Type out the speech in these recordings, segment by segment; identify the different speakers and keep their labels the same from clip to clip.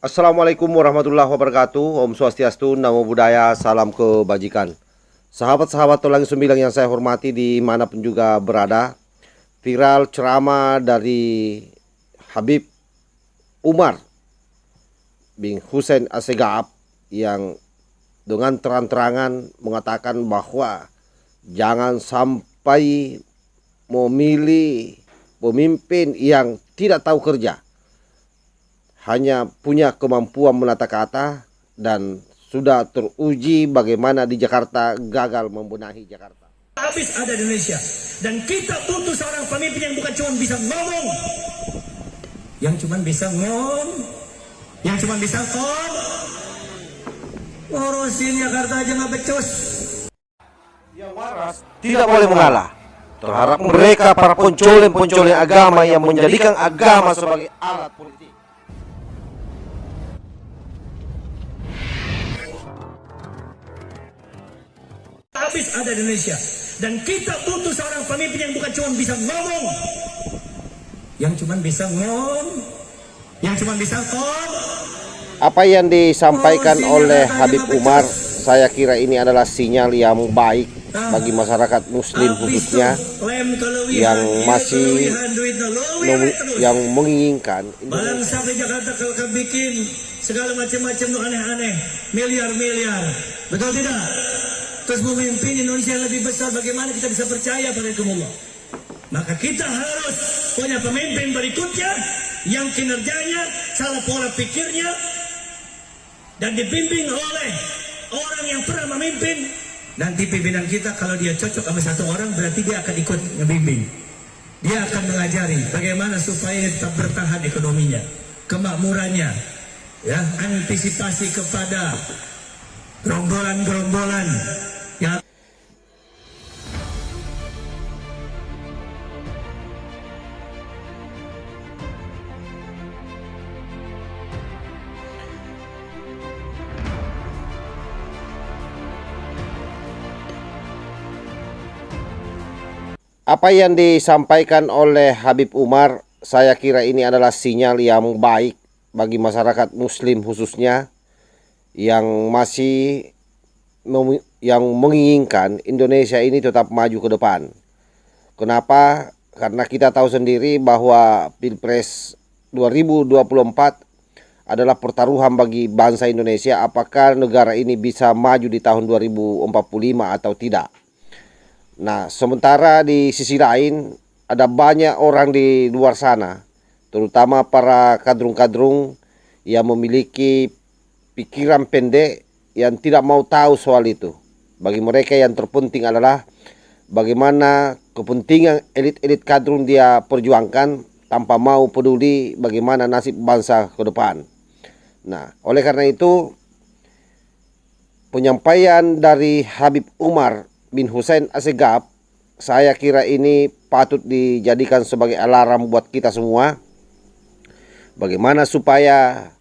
Speaker 1: Assalamualaikum warahmatullahi wabarakatuh. Om Swastiastu, Namo Buddhaya, salam kebajikan. Sahabat-sahabat Tulang Sembilang yang saya hormati dimanapun juga berada, viral ceramah dari Habib Umar bin Hussein Assegaf yang dengan terang-terangan mengatakan bahwa jangan sampai memilih pemimpin yang tidak tahu kerja, hanya punya kemampuan menata kata, dan sudah teruji bagaimana di Jakarta gagal membenahi Jakarta.
Speaker 2: Habis ada di Indonesia, dan kita butuh seorang pemimpin yang bukan cuma bisa ngomong, yang cuma bisa yang cuma bisa ngurusin Jakarta aja nggak becus.
Speaker 1: Yang waras tidak boleh mengalah terhadap mereka para pencoleng-pencoleng agama yang menjadikan agama sebagai alat politik.
Speaker 2: Habis ada di Indonesia, dan kita butuh seorang pemimpin yang bukan cuma bisa ngomong, yang cuma bisa yang cuma bisa
Speaker 1: Apa yang disampaikan oleh Habib Umar, saya kira ini adalah sinyal yang baik bagi masyarakat Muslim khususnya yang masih yang menginginkan
Speaker 2: Balang sampai Jakarta kalau bikin segala macam-macam aneh-aneh, miliar-miliar, betul tidak? Terus memimpin Indonesia yang lebih besar, bagaimana kita bisa percaya pada Allah? Maka kita harus punya pemimpin berikutnya yang kinerjanya, salah pola pikirnya, dan dibimbing oleh orang yang pernah memimpin. Nanti pimpinan kita kalau dia cocok sama satu orang, berarti dia akan ikut ngebimbing. Dia akan mengajari bagaimana supaya tetap bertahan ekonominya, kemakmurannya, ya, antisipasi kepada gerombolan-gerombolan yang
Speaker 1: apa yang disampaikan oleh Habib Umar, saya kira ini adalah sinyal yang baik bagi masyarakat Muslim khususnya yang masih yang menginginkan Indonesia ini tetap maju ke depan. Kenapa? Karena kita tahu sendiri bahwa Pilpres 2024 adalah pertaruhan bagi bangsa Indonesia, apakah negara ini bisa maju di tahun 2045 atau tidak. Nah, sementara di sisi lain ada banyak orang di luar sana, terutama para kadrung-kadrung yang memiliki pikiran pendek yang tidak mau tahu soal itu. Bagi mereka yang terpenting adalah bagaimana kepentingan elit-elit kadrung dia perjuangkan tanpa mau peduli bagaimana nasib bangsa ke depan. Nah, oleh karena itu penyampaian dari Habib Umar bin Hussein Assegaf, saya kira ini patut dijadikan sebagai alarm buat kita semua. Bagaimana supaya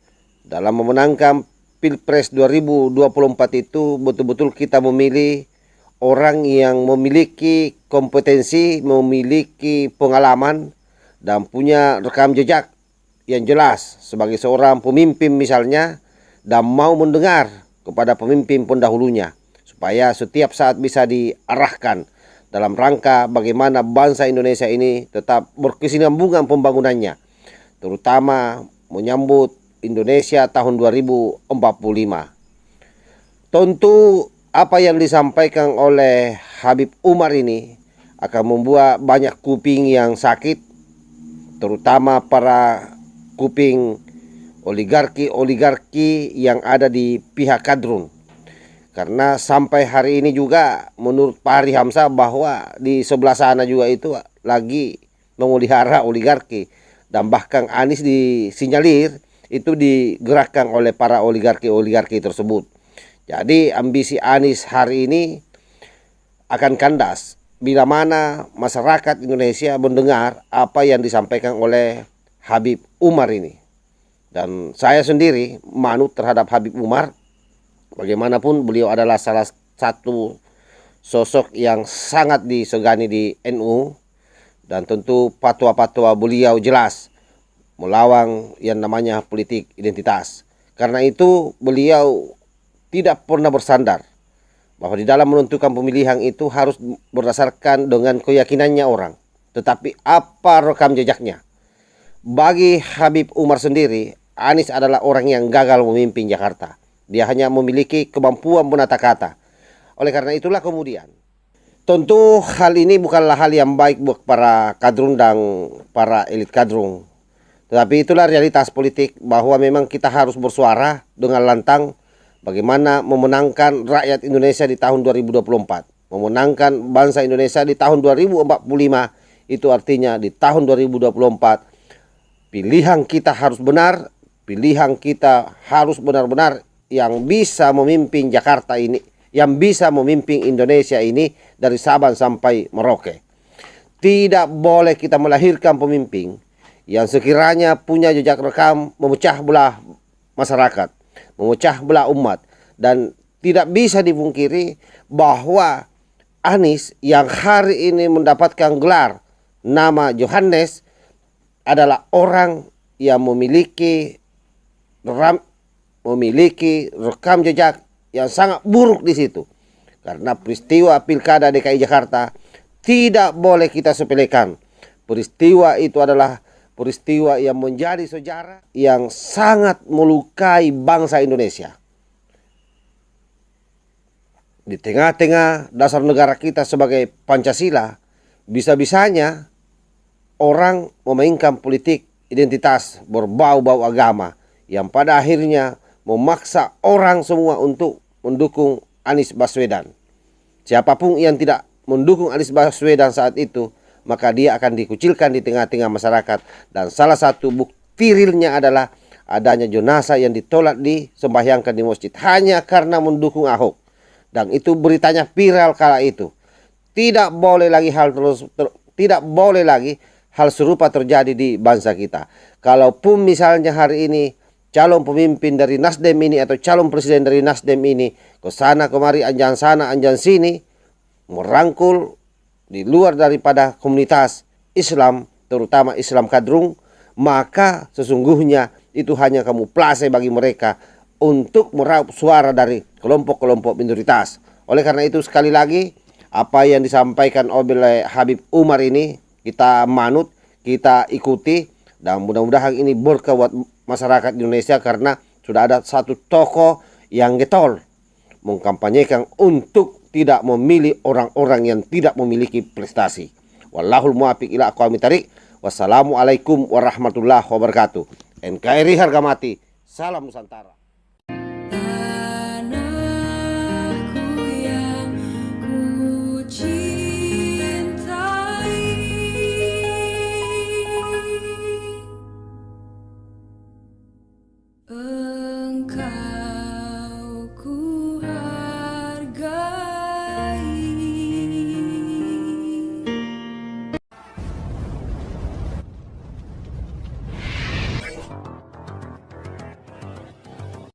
Speaker 1: dalam memenangkan Pilpres 2024 itu betul-betul kita memilih orang yang memiliki kompetensi, memiliki pengalaman, dan punya rekam jejak yang jelas sebagai seorang pemimpin misalnya, dan mau mendengar kepada pemimpin pendahulunya, supaya setiap saat bisa diarahkan dalam rangka bagaimana bangsa Indonesia ini tetap berkesinambungan pembangunannya, terutama menyambut Indonesia tahun 2045. Tentu apa yang disampaikan oleh Habib Umar ini akan membuat banyak kuping yang sakit, terutama para kuping oligarki yang ada di pihak kadrun. Karena sampai hari ini juga menurut Pak Ari Hamzah bahwa di sebelah sana juga itu lagi memelihara oligarki, dan bahkan Anies disinyalir itu digerakkan oleh para oligarki tersebut. Jadi ambisi Anies hari ini akan kandas bila mana masyarakat Indonesia mendengar apa yang disampaikan oleh Habib Umar ini. Dan saya sendiri manut terhadap Habib Umar. Bagaimanapun beliau adalah salah satu sosok yang sangat disegani di NU, dan tentu fatwa-fatwa beliau jelas melawan yang namanya politik identitas. Karena itu beliau tidak pernah bersandar bahwa di dalam menentukan pemilihan itu harus berdasarkan dengan keyakinannya orang, tetapi apa rekam jejaknya. Bagi Habib Umar sendiri, Anies adalah orang yang gagal memimpin Jakarta. Dia hanya memiliki kemampuan menata kata. Oleh karena itulah kemudian, tentu hal ini bukanlah hal yang baik buat para kadrun dan para elit kadrun. Tetapi itulah realitas politik, bahwa memang kita harus bersuara dengan lantang bagaimana memenangkan rakyat Indonesia di tahun 2024. Memenangkan bangsa Indonesia di tahun 2045, itu artinya di tahun 2024 pilihan kita harus benar, pilihan kita harus benar-benar yang bisa memimpin Jakarta ini, yang bisa memimpin Indonesia ini dari Sabang sampai Merauke. Tidak boleh kita melahirkan pemimpin yang sekiranya punya jejak rekam memecah belah masyarakat, memecah belah umat. Dan tidak bisa dipungkiri bahwa Anies yang hari ini mendapatkan gelar nama Johannes adalah orang yang memiliki rekam jejak yang sangat buruk di situ. Karena peristiwa Pilkada DKI Jakarta tidak boleh kita sepelekan. Peristiwa itu adalah peristiwa yang menjadi sejarah yang sangat melukai bangsa Indonesia. Di tengah-tengah dasar negara kita sebagai Pancasila, bisa-bisanya orang memainkan politik identitas berbau-bau agama yang pada akhirnya memaksa orang semua untuk mendukung Anies Baswedan. Siapapun yang tidak mendukung Anies Baswedan saat itu, maka dia akan dikucilkan di tengah-tengah masyarakat. Dan salah satu bukti realnya adalah adanya jenazah yang ditolak disembahyangkan di masjid hanya karena mendukung Ahok. Dan itu beritanya viral kala itu. Tidak boleh lagi hal serupa terjadi di bangsa kita. Kalaupun misalnya hari ini calon pemimpin dari Nasdem ini atau calon presiden dari Nasdem ini ke sana kemari, anjan sana anjan sini, merangkul di luar daripada komunitas Islam, terutama Islam kadrung, maka sesungguhnya itu hanya kamuflase bagi mereka untuk meraup suara dari kelompok-kelompok minoritas. Oleh karena itu sekali lagi, apa yang disampaikan oleh Habib Umar ini kita manut, kita ikuti, dan mudah-mudahan ini berkah buat masyarakat Indonesia, karena sudah ada satu tokoh yang getol mengkampanyekan untuk tidak memilih orang-orang yang tidak memiliki prestasi. Wallahul muwaffiq ila aqwamit thariq. Wassalamualaikum warahmatullahi wabarakatuh. NKRI harga mati. Salam Nusantara.
Speaker 3: Tanahku yang ku cintai, engkau